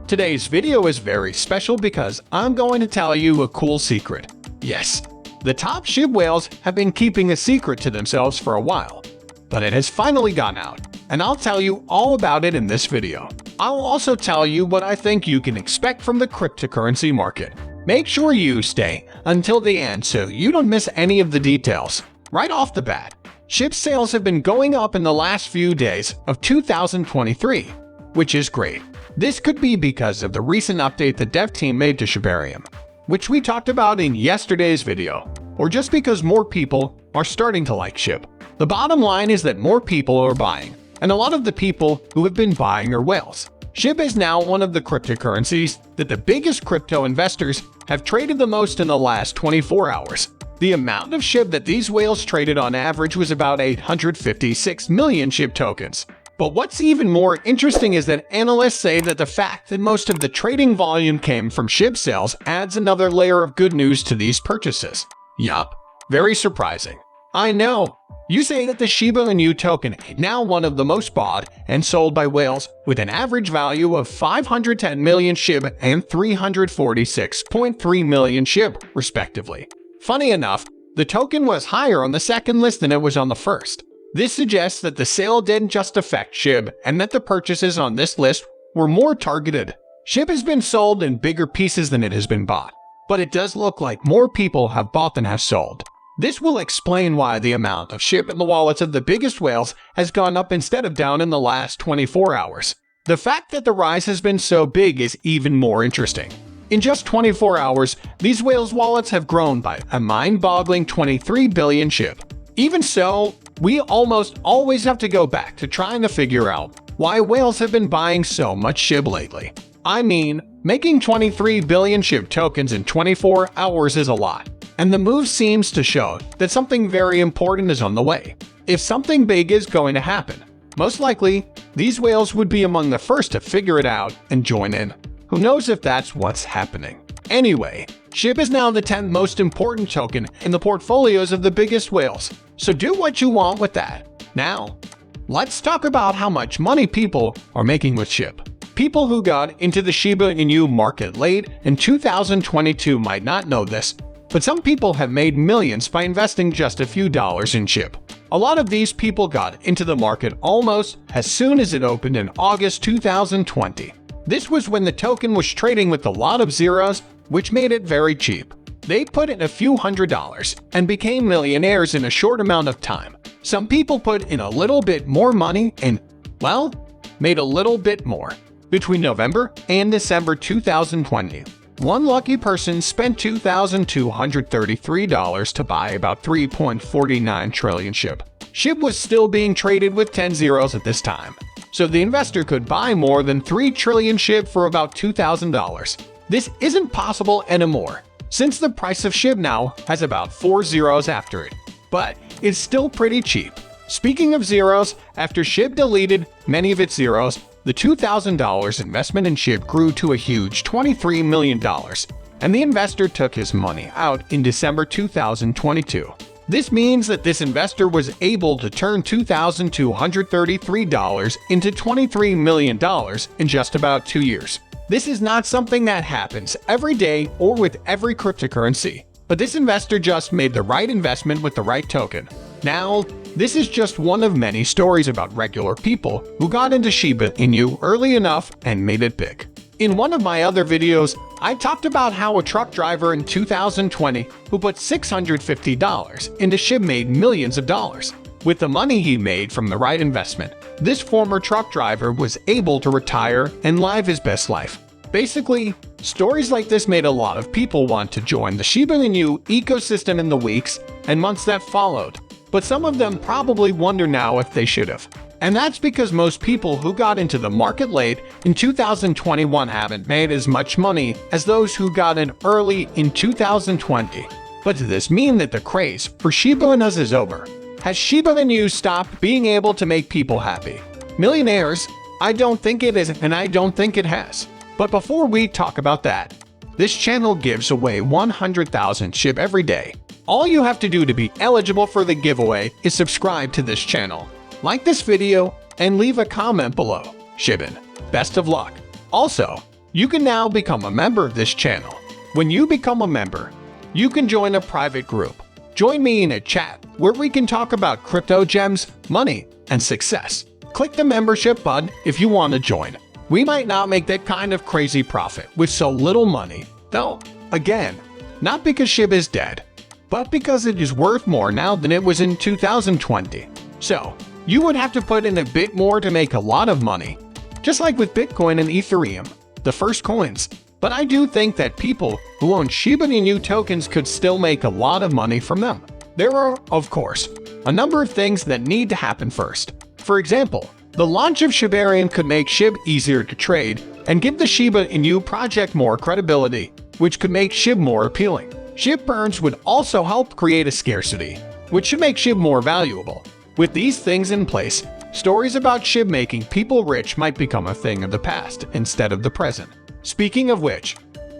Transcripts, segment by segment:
Today's video is very special because I'm going to tell you a cool secret. Yes, the top Shib whales have been keeping a secret to themselves for a while, but it has finally gone out, and I'll tell you all about it in this video. I'll also tell you what I think you can expect from the cryptocurrency market. Make sure you stay until the end so you don't miss any of the details. Right off the bat, Shib sales have been going up in the last few days of 2023, which is great. This could be because of the recent update the dev team made to Shiba Inu, which we talked about in yesterday's video, or just because more people are starting to like Shib. The bottom line is that more people are buying, and a lot of the people who have been buying are whales. Shib is now one of the cryptocurrencies that the biggest crypto investors have traded the most in the last 24 hours. The amount of Shib that these whales traded on average was about 856 million Shib tokens. But what's even more interesting is that analysts say that the fact that most of the trading volume came from Shib sales adds another layer of good news to these purchases. Yup, very surprising. I know. You say that the Shiba Inu token is now one of the most bought and sold by whales, with an average value of 510 million Shib and 346.3 million Shib, respectively. Funny enough, the token was higher on the second list than it was on the first. This suggests that the sale didn't just affect Shib and that the purchases on this list were more targeted. Shib has been sold in bigger pieces than it has been bought, but it does look like more people have bought than have sold. This will explain why the amount of Shib in the wallets of the biggest whales has gone up instead of down in the last 24 hours. The fact that the rise has been so big is even more interesting. In just 24 hours, these whales' wallets have grown by a mind-boggling 23 billion Shib. Even so, we almost always have to go back to trying to figure out why whales have been buying so much Shib lately. I mean, making 23 billion Shib tokens in 24 hours is a lot, and the move seems to show that something very important is on the way. If something big is going to happen, most likely, these whales would be among the first to figure it out and join in. Who knows if that's what's happening? Anyway, Shib is now the 10th most important token in the portfolios of the biggest whales, so do what you want with that. Now, let's talk about how much money people are making with Shib. People who got into the Shiba Inu market late in 2022 might not know this, but some people have made millions by investing just a few dollars in Shib. A lot of these people got into the market almost as soon as it opened in August 2020. This was when the token was trading with a lot of zeros, which made it very cheap. They put in a few $100s and became millionaires in a short amount of time. Some people put in a little bit more money and, well, made a little bit more. Between November and December 2020, one lucky person spent $2,233 to buy about 3.49 trillion Shib. Shib was still being traded with 10 zeros at this time, so the investor could buy more than 3 trillion Shib for about $2,000. This isn't possible anymore, since the price of Shib now has about 4 zeros after it, but it's still pretty cheap. Speaking of zeros, after Shib deleted many of its zeros, the $2,000 investment in Shib grew to a huge $23 million, and the investor took his money out in December 2022. This means that this investor was able to turn $2,233 into $23 million in just about 2 years. This is not something that happens every day or with every cryptocurrency, but this investor just made the right investment with the right token. Now, this is just one of many stories about regular people who got into Shiba Inu early enough and made it big. In one of my other videos, I talked about how a truck driver in 2020 who put $650 into Shib made millions of dollars. With the money he made from the right investment, this former truck driver was able to retire and live his best life. Basically, stories like this made a lot of people want to join the Shiba Inu ecosystem in the weeks and months that followed. But some of them probably wonder now if they should have. And that's because most people who got into the market late in 2021 haven't made as much money as those who got in early in 2020. But does this mean that the craze for Shiba Inus is over? Has Shiba Inu stopped being able to make people happy? Millionaires? I don't think it is, and I don't think it has. But before we talk about that, this channel gives away 100,000 Shib every day. All you have to do to be eligible for the giveaway is subscribe to this channel, like this video, and leave a comment below. Shibin, best of luck. Also, You can now become a member of this channel. When you become a member, you can join a private group. Join me in a chat where we can talk about crypto gems, money, and success. Click the membership button if you want to join. We might not make that kind of crazy profit with so little money, though, again, not because Shib is dead, but because it is worth more now than it was in 2020. So, you would have to put in a bit more to make a lot of money, just like with Bitcoin and Ethereum, the first coins. But I do think that people who own Shiba Inu tokens could still make a lot of money from them. There are, of course, a number of things that need to happen first. For example, the launch of Shiba Inu could make Shib easier to trade and give the Shiba Inu project more credibility, which could make Shib more appealing. Shib burns would also help create a scarcity, which should make Shib more valuable. With these things in place, stories about Shib making people rich might become a thing of the past instead of the present. Speaking of which,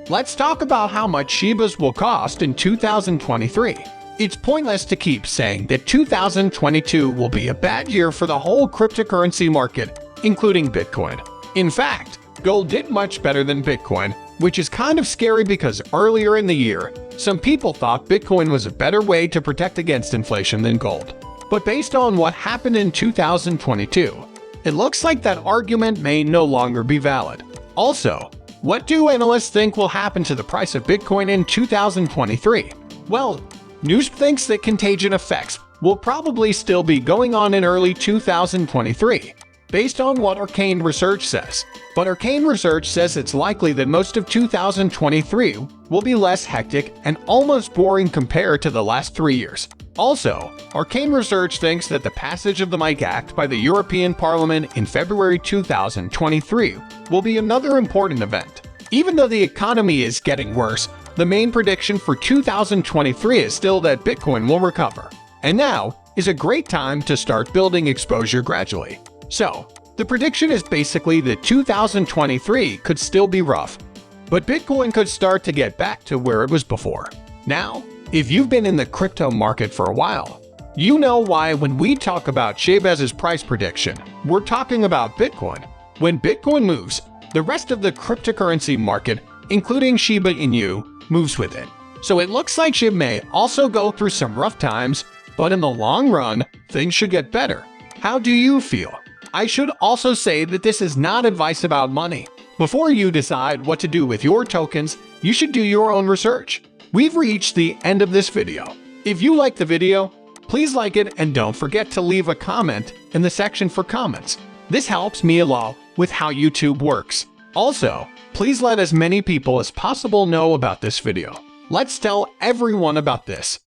let's talk about how much Shibas will cost in 2023. It's pointless to keep saying that 2022 will be a bad year for the whole cryptocurrency market, including Bitcoin. In fact, gold did much better than Bitcoin, which is kind of scary because earlier in the year, some people thought Bitcoin was a better way to protect against inflation than gold. But based on what happened in 2022, it looks like that argument may no longer be valid. Also, what do analysts think will happen to the price of Bitcoin in 2023? Well, news thinks that contagion effects will probably still be going on in early 2023, based on what Arcane Research says. But Arcane Research says it's likely that most of 2023 will be less hectic and almost boring compared to the last 3 years. Also, Arcane Research thinks that the passage of the MiCA Act by the European Parliament in February 2023 will be another important event. Even though the economy is getting worse, the main prediction for 2023 is still that Bitcoin will recover. And now is a great time to start building exposure gradually. So, the prediction is basically that 2023 could still be rough, but Bitcoin could start to get back to where it was before. Now, if you've been in the crypto market for a while, you know why when we talk about Shib's price prediction, we're talking about Bitcoin. When Bitcoin moves, the rest of the cryptocurrency market, including Shiba Inu, moves with it. So it looks like Shib may also go through some rough times, but in the long run, things should get better. How do you feel? I should also say that this is not advice about money. Before you decide what to do with your tokens, you should do your own research. We've reached the end of this video. If you liked the video, please like it and don't forget to leave a comment in the section for comments. This helps me a lot with how YouTube works. Also, please let as many people as possible know about this video. Let's tell everyone about this.